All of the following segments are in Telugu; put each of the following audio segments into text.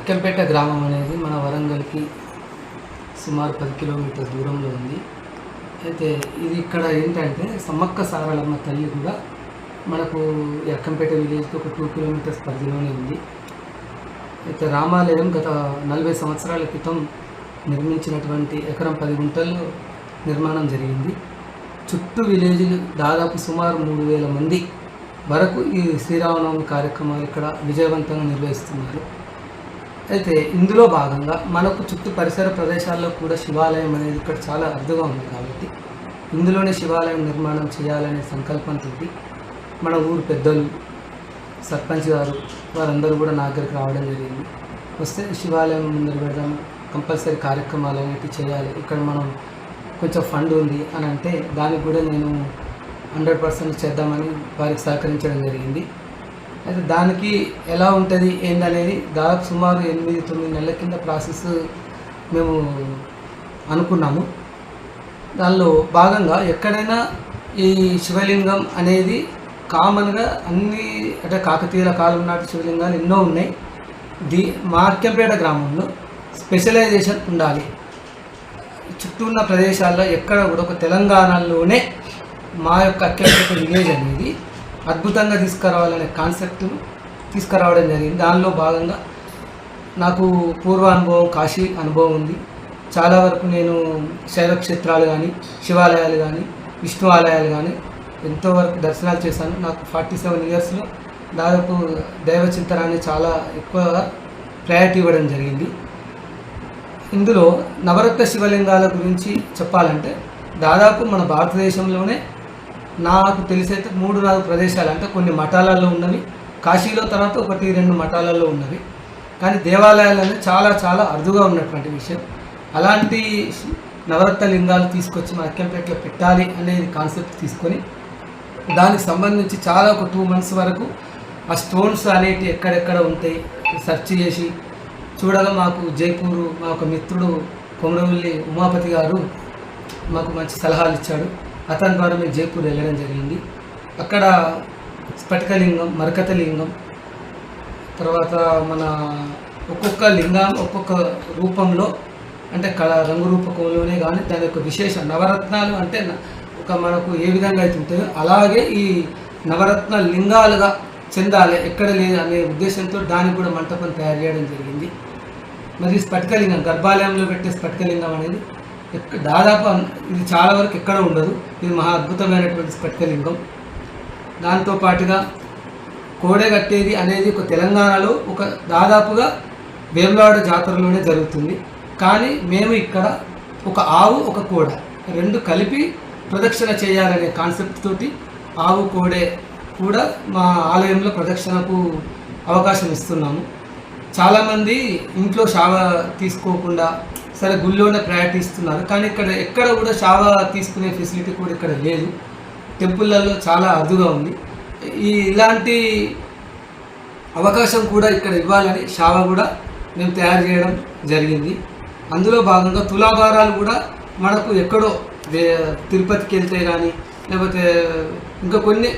అక్కంపేట గ్రామం అనేది మన వరంగల్కి సుమారు 10 కిలోమీటర్ల దూరంలో ఉంది. అయితే ఇది ఇక్కడ ఏంటంటే సమ్మక్క సారలమ్మ తల్లి కూడా మనకు ఈ అక్కంపేట విలేజ్కి ఒక 2 కిలోమీటర్స్ పరిధిలోనే ఉంది. అయితే రామాలయం గత 40 సంవత్సరాల క్రితం నిర్మించినటువంటి ఎకరం 10 గుంటల్లో నిర్మాణం జరిగింది. చుట్టూ విలేజ్లు దాదాపు సుమారు 3000 మంది వరకు ఈ శ్రీరామనవమి కార్యక్రమాలు ఇక్కడ విజయవంతంగా నిర్వహిస్తున్నారు. అయితే ఇందులో భాగంగా మనకు చుట్టూ పరిసర ప్రదేశాల్లో కూడా శివాలయం అనేది ఇక్కడ చాలా అరుదుగా ఉంది కాబట్టి ఇందులోనే శివాలయం నిర్మాణం చేయాలనే సంకల్పంతో మన ఊరు పెద్దలు, సర్పంచ్ గారు వారందరూ కూడా నా దగ్గరికి రావడం జరిగింది. వస్తే శివాలయం ముందర పెడదాం, కంపల్సరీ కార్యక్రమాలు అనేవి చేయాలి, ఇక్కడ మనం కొంచెం ఫండ్ ఉంది అని అంటే దానికి కూడా నేను 100% చేద్దామని వారికి సహకరించడం జరిగింది. అయితే దానికి ఎలా ఉంటుంది ఏందనేది దాదాపు సుమారు 8-9 నెలల కింద ప్రాసెస్ మేము అనుకున్నాము. దానిలో భాగంగా ఎక్కడైనా ఈ శివలింగం అనేది కామన్గా అన్ని అంటే కాకతీయుల కాలం నాటి శివలింగాలు ఎన్నో ఉన్నాయి. మా అక్కంపేట గ్రామంలో స్పెషలైజేషన్ ఉండాలి. చుట్టూ ఉన్న ప్రదేశాల్లో ఎక్కడ కూడా ఒక తెలంగాణలోనే మా యొక్క అక్కంపేట విలేజ్ అనేది అద్భుతంగా తీసుకురావాలనే కాన్సెప్ట్ను తీసుకురావడం జరిగింది. దానిలో భాగంగా నాకు పూర్వ అనుభవం, కాశీ అనుభవం ఉంది. చాలా వరకు నేను శైవ క్షేత్రాలు కానీ, శివాలయాలు కానీ, విష్ణు ఆలయాలు కానీ ఎంతోవరకు దర్శనాలు చేశాను. నాకు 47 ఇయర్స్లో దాదాపు దైవ చింతనాన్ని చాలా ఎక్కువగా ప్రయారిటీ ఇవ్వడం జరిగింది. ఇందులో నవరత్న శివలింగాల గురించి చెప్పాలంటే దాదాపు మన భారతదేశంలోనే నాకు తెలిసైతే 3-4 ప్రదేశాలు, అంటే కొన్ని మఠాలలో ఉన్నవి, కాశీలో తర్వాత 1-2 మఠాలలో ఉన్నవి, కానీ దేవాలయాలను చాలా చాలా అరుదుగా ఉన్నటువంటి విషయం. అలాంటి నవరత్న లింగాలు తీసుకొచ్చి మన అక్కంపేటలో పెట్టాలి అనేది కాన్సెప్ట్ తీసుకొని దానికి సంబంధించి చాలా ఒక 2 మంత్స్ వరకు ఆ స్టోన్స్ అనేవి ఎక్కడెక్కడ ఉంటాయి సెర్చ్ చేసి చూడగా మాకు జైపూరు మా ఒక మిత్రుడు కొమరవల్లి ఉమాపతి గారు మాకు మంచి సలహాలు ఇచ్చాడు. అతని ద్వారా మేము జైపూర్ వెళ్ళడం జరిగింది. అక్కడ స్ఫటికలింగం, మరకతలింగం, తర్వాత మన ఒక్కొక్క లింగం ఒక్కొక్క రూపంలో అంటే రంగు రూపకంలోనే కానీ దాని యొక్క విశేషం నవరత్నాలు అంటే ఒక మనకు ఏ విధంగా అయితే ఉంటుందో అలాగే ఈ నవరత్న లింగాలుగా చెందాలి, ఎక్కడ లేదు అనే ఉద్దేశంతో దానికి కూడా మంటపం తయారు చేయడం జరిగింది. మరి స్ఫటికలింగం గర్భాలయంలో పెట్టే స్ఫటికలింగం అనేది దాదాపు ఇది చాలా వరకు ఎక్కడ ఉండదు. ఇది మహా అద్భుతమైనటువంటి స్ఫటికలింగం. దాంతోపాటుగా కోడె కట్టేది అనేది ఒక తెలంగాణలో ఒక దాదాపుగా వేములవాడ జాతరలోనే జరుగుతుంది. కానీ మేము ఇక్కడ ఒక ఆవు ఒక కోడ 2 కలిపి ప్రదక్షిణ చేయాలనే కాన్సెప్ట్ తోటి ఆవు కోడే కూడా మా ఆలయంలో ప్రదక్షిణకు అవకాశం ఇస్తున్నాము. చాలామంది ఇంట్లో శావ తీసుకోకుండా సరే గుళ్ళోనే ప్రయారిటీ ఇస్తున్నారు, కానీ ఇక్కడ ఎక్కడ కూడా శావ తీసుకునే ఫెసిలిటీ కూడా ఇక్కడ లేదు. టెంపుల్లలో చాలా అరుదుగా ఉంది. ఇలాంటి అవకాశం కూడా ఇక్కడ ఇవ్వాలని శావ కూడా మేము తయారు చేయడం జరిగింది. అందులో భాగంగా తులాభారాలు కూడా మనకు ఎక్కడో తిరుపతికి వెళ్తే కానీ లేకపోతే ఇంకా కొన్ని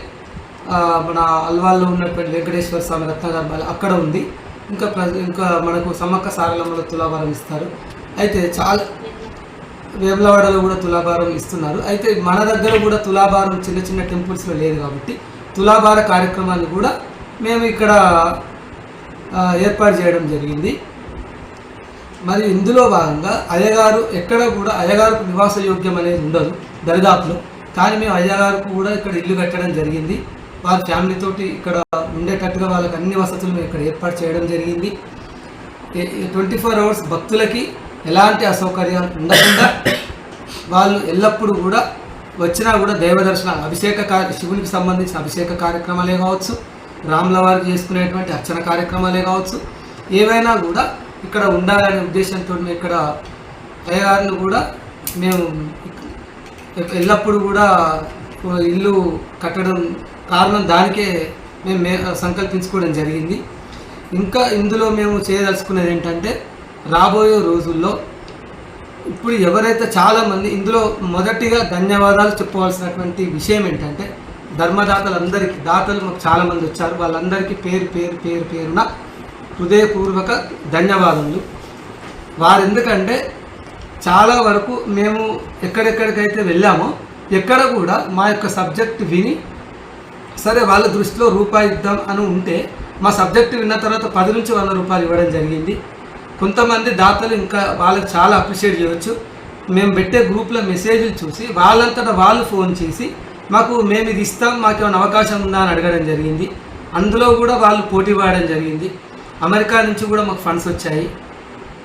మన అల్వాల్లో ఉన్నటువంటి వెంకటేశ్వర స్వామి రత్నగర్భాలు అక్కడ ఉంది. ఇంకా మనకు సమ్మక్క సారలమ్మలో తులాభారం ఇస్తారు. అయితే చాలా వేములవాడలో కూడా తులాభారం ఇస్తున్నారు. అయితే మన దగ్గర కూడా తులాభారం చిన్న చిన్న టెంపుల్స్లో లేదు కాబట్టి తులాభార కార్యక్రమాన్ని కూడా మేము ఇక్కడ ఏర్పాటు చేయడం జరిగింది. మరి ఇందులో భాగంగా అయ్యగారు ఎక్కడ కూడా అయ్యగారికి నివాస యోగ్యం అనేది ఉండదు దరిదాపులో, కానీ మేము అయ్యగారికి కూడా ఇక్కడ ఇల్లు కట్టడం జరిగింది. వారి ఫ్యామిలీతోటి ఇక్కడ ఉండేటట్టుగా వాళ్ళకి అన్ని వసతులు మేము ఇక్కడ ఏర్పాటు చేయడం జరిగింది. 24 hours భక్తులకి ఎలాంటి అసౌకర్యాలు ఉండకుండా వాళ్ళు ఎల్లప్పుడూ కూడా వచ్చినా కూడా దైవ దర్శనాలు శివునికి సంబంధించిన అభిషేక కార్యక్రమాలే కావచ్చు, రాముల వారికి చేసుకునేటువంటి అర్చన కార్యక్రమాలే కావచ్చు, ఏవైనా కూడా ఇక్కడ ఉండాలనే ఉద్దేశంతో ఇక్కడ అయ్యగారిని కూడా మేము ఎల్లప్పుడూ కూడా ఇల్లు కట్టడం కారణం దానికే మేము సంకల్పించుకోవడం జరిగింది. ఇంకా ఇందులో మేము చేయదలుచుకునేది ఏంటంటే రాబోయే రోజుల్లో ఇప్పుడు ఎవరైతే చాలామంది ఇందులో మొదటిగా ధన్యవాదాలు చెప్పుకోవాల్సినటువంటి విషయం ఏంటంటే దాతలు మాకు చాలామంది వచ్చారు. వాళ్ళందరికీ పేరున హృదయపూర్వక ధన్యవాదములు. వారు ఎందుకంటే చాలా వరకు మేము ఎక్కడెక్కడికైతే వెళ్ళామో ఎక్కడ కూడా మా యొక్క సబ్జెక్ట్ విని సరే వాళ్ళ దృష్టిలో రూపాయి ఇద్దాం అని ఉంటే మా సబ్జెక్ట్ విన్న తర్వాత 10 నుంచి 100 రూపాయలు ఇవ్వడం జరిగింది. కొంతమంది దాతలు ఇంకా వాళ్ళకి చాలా అప్రిషియేట్ చేయవచ్చు. మేము పెట్టే గ్రూప్లో మెసేజ్లు చూసి వాళ్ళంతటా వాళ్ళు ఫోన్ చేసి మాకు మేము ఇది ఇస్తాం, మాకు ఏమైనా అవకాశం ఉందా అని అడగడం జరిగింది. అందులో కూడా వాళ్ళు పోటీ పడడం జరిగింది. అమెరికా నుంచి కూడా మాకు ఫండ్స్ వచ్చాయి.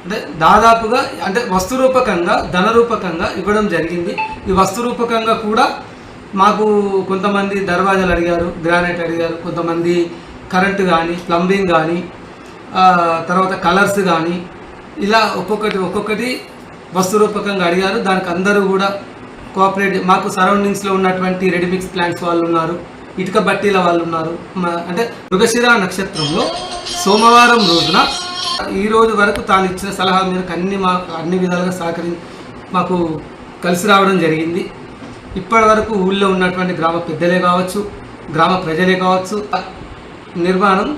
అంటే దాదాపుగా అంటే వస్తురూపకంగా ధనరూపకంగా ఇవ్వడం జరిగింది. ఈ వస్తురూపకంగా కూడా మాకు కొంతమంది దర్వాజాలు అడిగారు, గ్రానైట్ అడిగారు, కొంతమంది కరెంటు కానీ ప్లంబింగ్ కానీ తర్వాత కలర్స్ కానీ ఇలా ఒక్కొక్కటి వస్తురూపకంగా అడిగారు. దానికి అందరూ కూడా కోఆపరేట్ మాకు సరౌండింగ్స్లో ఉన్నటువంటి రెడీమిక్స్ ప్లాంట్స్ వాళ్ళు ఉన్నారు, ఇటుక బట్టీల వాళ్ళు ఉన్నారు. అంటే మృగశిర నక్షత్రంలో సోమవారం రోజున ఈ రోజు వరకు తాను ఇచ్చిన సలహా మేరకు అన్ని విధాలుగా మాకు కలిసి రావడం జరిగింది. ఇప్పటి వరకు ఊళ్ళో ఉన్నటువంటి గ్రామ పెద్దలే కావచ్చు, గ్రామ ప్రజలే కావచ్చు, నిర్మాణం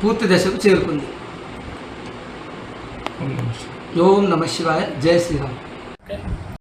పూర్తి దశకు చేరుకుంది. ఓం నమ శివాయ. జై శ్రీరామ్.